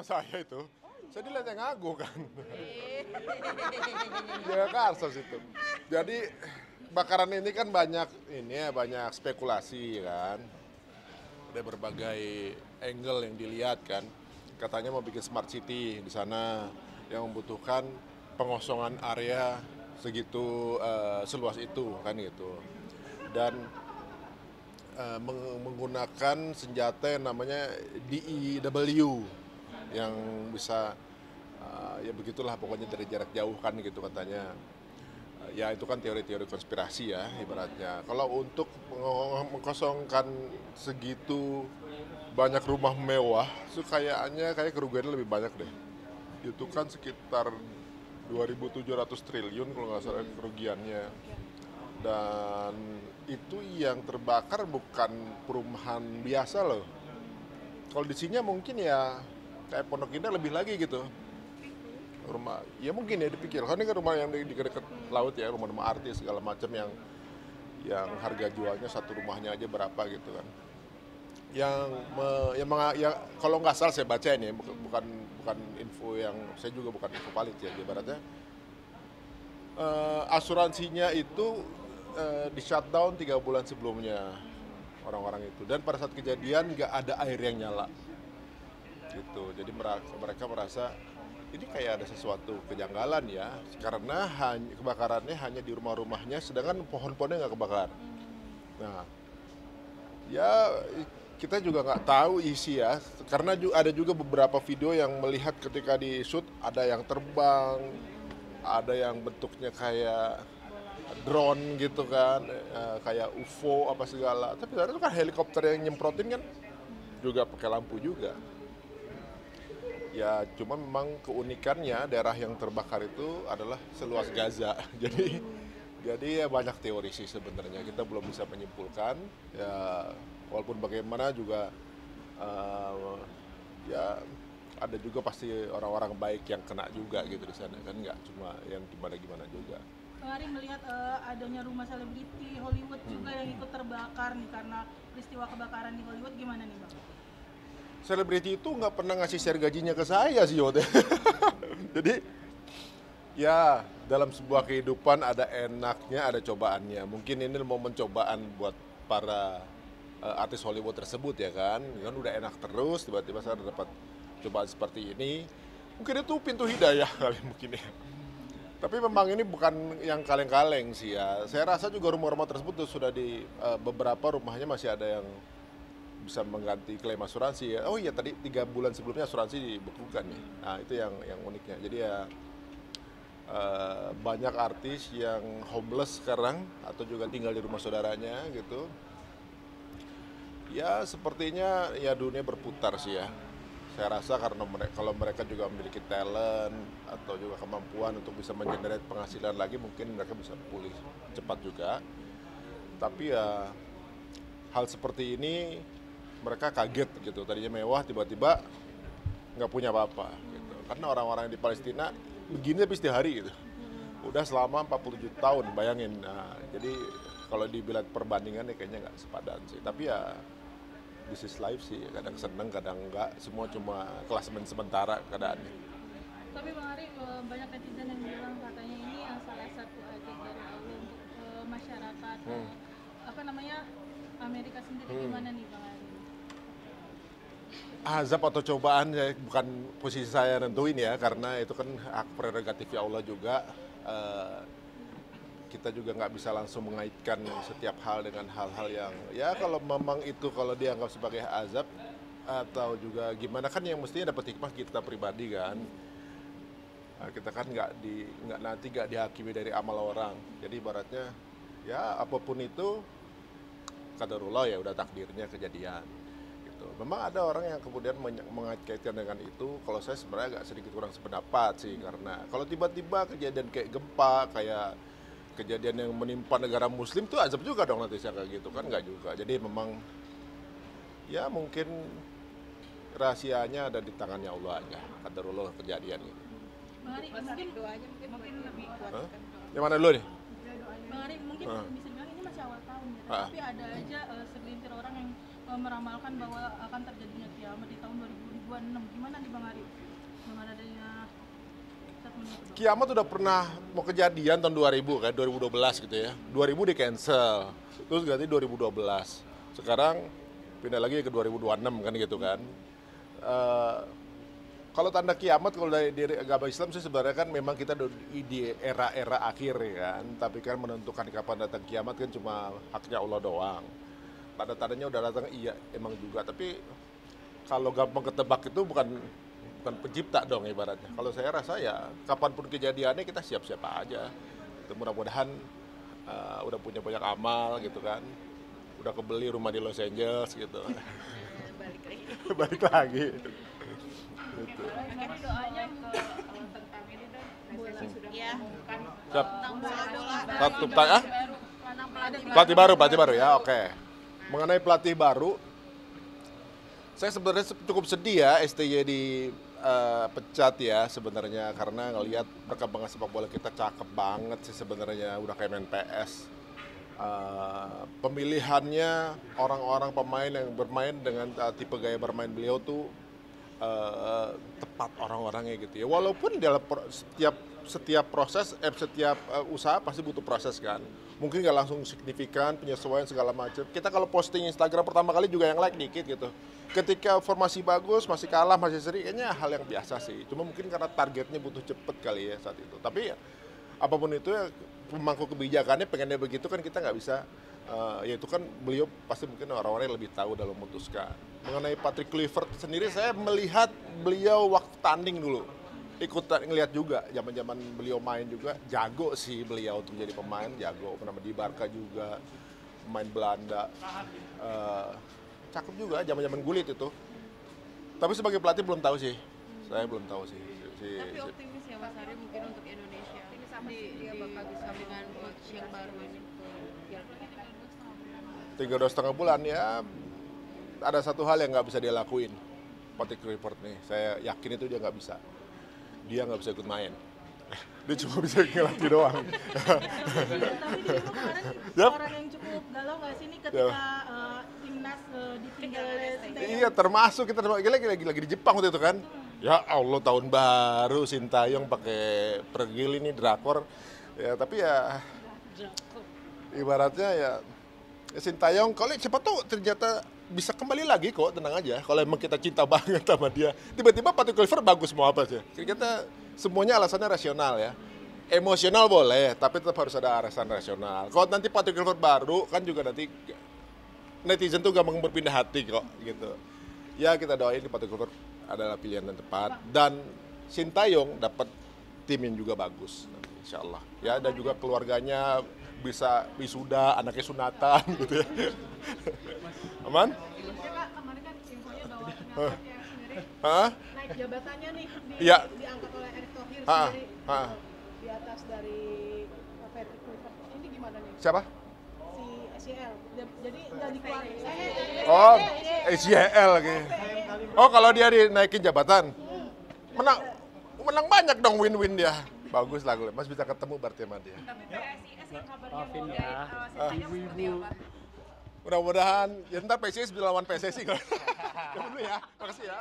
saya itu. Saya di Lenteng Agung kan. Jakarta situ. Jadi kebakaran ini kan banyak spekulasi kan. Ada berbagai angle yang dilihat kan. Katanya mau bikin smart city di sana yang membutuhkan pengosongan area segitu seluas itu kan gitu. Dan menggunakan senjata yang namanya DEW yang bisa ya begitulah pokoknya dari jarak jauh kan gitu katanya. Ya itu kan teori-teori konspirasi ya ibaratnya. Kalau untuk mengkosongkan segitu banyak rumah mewah, kayaknya kerugiannya lebih banyak deh. Itu kan sekitar 2.700 triliun kalau nggak salah kerugiannya. Dan itu yang terbakar bukan perumahan biasa loh. Kalau di sini mungkin ya kayak Pondok Indah lebih lagi gitu. Rumah, ya mungkin ya dipikir, kan ini kan rumah yang di dekat laut ya, rumah-rumah artis segala macam yang harga jualnya satu rumahnya aja berapa gitu kan. Ya kalau nggak salah saya baca ini bukan info yang saya juga bukan info valid ya, ibaratnya asuransinya itu di shutdown 3 bulan sebelumnya orang-orang itu, dan pada saat kejadian nggak ada air yang nyala gitu. Jadi mereka merasa ini kayak ada sesuatu kejanggalan ya, karena kebakarannya hanya di rumah-rumahnya, sedangkan pohon-pohonnya nggak kebakar. Nah, ya kita juga nggak tahu isi ya, karena ada juga beberapa video yang melihat ketika di shoot ada yang terbang, ada yang bentuknya kayak drone gitu kan, kayak UFO apa segala. Tapi sebenarnya itu kan helikopter yang nyemprotin kan juga pakai lampu juga. Ya cuma memang keunikannya daerah yang terbakar itu adalah seluas Gaza. Jadi ya banyak teori sih sebenarnya, kita belum bisa menyimpulkan. Ya walaupun bagaimana juga ya ada juga pasti orang-orang baik yang kena juga gitu di sana kan, nggak cuma yang gimana-gimana juga. Kemarin melihat adanya rumah selebriti Hollywood juga yang ikut terbakar nih karena peristiwa kebakaran di Hollywood, gimana nih Bang? Selebriti itu nggak pernah ngasih share gajinya ke saya sih Yote. Jadi ya dalam sebuah kehidupan ada enaknya, ada cobaannya. Mungkin ini momen cobaan buat para artis Hollywood tersebut ya kan. Kan udah enak terus, tiba-tiba saya dapat cobaan seperti ini. Mungkin itu pintu hidayah kali mungkin ya. Tapi memang ini bukan yang kaleng-kaleng sih ya. Saya rasa juga rumah-rumah tersebut sudah di beberapa rumahnya masih ada yang bisa mengganti klaim asuransi ya. Oh iya, tadi 3 bulan sebelumnya asuransi dibekukan nih. Nah itu yang uniknya. Jadi ya banyak artis yang homeless sekarang atau juga tinggal di rumah saudaranya gitu. Ya sepertinya ya dunia berputar sih ya. Saya rasa karena kalau mereka juga memiliki talent atau juga kemampuan untuk bisa mengenerate penghasilan lagi, mungkin mereka bisa pulih cepat juga. Tapi ya hal seperti ini mereka kaget gitu, tadinya mewah tiba-tiba nggak punya apa-apa gitu. Karena orang-orang di Palestina begini tapi setiap hari gitu, udah selama 47 tahun bayangin. Nah, jadi kalau dibilang perbandingan ya kayaknya nggak sepadan sih, tapi ya this is life sih, kadang seneng kadang enggak, semua cuma klasemen sementara keadaannya. Tapi Bang Ari, banyak netizen yang bilang katanya ini salah satu aja dari Allah untuk masyarakat apa namanya Amerika sendiri. Gimana nih Bang Ari? Azab atau cobaan ya bukan posisi saya nentuin ya, karena itu kan hak prerogatif ya Allah juga. Kita juga nggak bisa langsung mengaitkan setiap hal dengan hal-hal yang ya kalau memang itu kalau dianggap sebagai azab atau juga gimana, kan yang mestinya dapat hikmah kita pribadi kan. Nah, kita kan nggak dihakimi dari amal orang. Jadi ibaratnya ya apapun itu qadarullah, ya udah takdirnya kejadian gitu. Memang ada orang yang kemudian mengaitkan dengan itu. Kalau saya sebenarnya agak sedikit kurang sependapat sih, karena kalau tiba-tiba kejadian kayak gempa, kayak kejadian yang menimpa negara muslim tuh azab juga dong nanti kayak gitu kan, nggak juga. Jadi memang ya mungkin rahasianya ada di tangannya Allah aja, qadarullah kejadian ini. Bang Ari, mungkin lebih kuat. Yang mana dulu nih? Bang Ari, mungkin bisa bilang ini masih awal tahun ya, tapi ada aja segelintir orang yang meramalkan bahwa akan terjadinya kiamat di tahun 2022 2026. Gimana nih Bang Ari? Dengan adanya statement itu? Kiamat udah pernah mau kejadian tahun 2000 kan, 2012 gitu ya. 2000 di cancel, terus ganti 2012. Sekarang pindah lagi ke 2026 kan gitu kan. Kalau tanda kiamat kalau dari agama Islam sih sebenarnya kan memang kita di era-era akhir ya kan. Tapi kan menentukan kapan datang kiamat kan cuma haknya Allah doang. Tanda-tandanya udah datang iya emang juga. Tapi kalau gampang ketebak itu bukan pencipta dong ibaratnya. Kalau saya rasa ya kapanpun kejadiannya kita siap-siap aja. Mudah-mudahan udah punya banyak amal gitu kan. Udah kebeli rumah di Los Angeles gitu. Balik lagi. Gitu. Jadi doanya tentang ini dan PSSI sudah mengumumkan Siap. tentang bola Satu tanya. Pelatih baru ya, oke. Mengenai pelatih baru, saya sebenarnya cukup sedih ya STY dipecat ya sebenarnya karena ngelihat perkembangan sepak bola kita cakep banget sih sebenarnya udah kayak main PS. Pemilihannya orang-orang pemain yang bermain dengan tipe gaya bermain beliau tuh tepat orang-orangnya gitu ya. Walaupun dalam setiap proses, setiap usaha pasti butuh proses kan. Mungkin nggak langsung signifikan, penyesuaian segala macam. Kita kalau posting Instagram pertama kali juga yang like dikit gitu. Ketika formasi bagus, masih kalah, masih seri, kayaknya hal yang biasa sih. Cuma mungkin karena targetnya butuh cepet kali ya saat itu. Tapi ya, apapun itu ya, pemangku kebijakannya pengennya begitu kan kita nggak bisa. Ya itu kan beliau pasti mungkin orang-orang yang lebih tahu dalam memutuskan. Mengenai Patrick Kluivert sendiri saya melihat beliau waktu tanding dulu. Ikutan ngelihat juga, zaman-zaman beliau main juga jago sih beliau untuk menjadi pemain, jago. Pernah di Barca juga, pemain Belanda. Cakep juga, zaman-zaman Gullit itu. Tapi sebagai pelatih belum tahu sih. Saya belum tahu sih. tapi optimis ya Mas Ari mungkin untuk Indonesia dia bakal bisa dengan coach yang baru ini. 3,5 bulan ya ada satu hal yang nggak bisa dia lakuin Patrick Kluivert nih, saya yakin itu dia nggak bisa ikut main. Dia cuma bisa ngelatih doang. Tapi dia kemarin orang yang cukup galau nggak sih ini ketika timnas ditinggal Iya termasuk kita lagi di Jepang waktu itu kan. Ya Allah tahun baru Sintayong pakai pergil ini drakor ya tapi ya ibaratnya ya Sintayong kalau siapa tahu ternyata bisa kembali lagi kok, tenang aja. Kalau emang kita cinta banget sama dia, tiba-tiba Patrick Kluivert bagus mau apa sih? Kita semuanya alasannya rasional ya. Emosional boleh, tapi tetap harus ada alasan rasional. Kalau nanti Patrick Kluivert baru kan juga nanti netizen tuh gampang berpindah hati kok gitu. Ya kita doain Patrick Kluivert adalah pilihan yang tepat dan Sintayong dapat tim yang juga bagus insya Allah. Ya dan juga keluarganya bisa wisuda, anaknya sunatan gitu ya. Aman? Kak, kemarin kan infonya bahwa sendiri naik jabatannya nih diangkat oleh Erick Thohir sendiri di atas dari Patrick Kluivert. Ini gimana nih? Siapa? Si SCL. Jadi nggak dikeluarin. Oh, SCL lagi. Oh, kalau dia dinaikin jabatan. Menang banyak dong win-win dia. Bagus lah, Mas bisa ketemu berarti sama dia. Tapi PSIS yang kabarnya mau Sintayong seperti apa? Mudah-mudahan ya ntar PSIS bisa lawan PSSI. Ya dulu ya, makasih ya.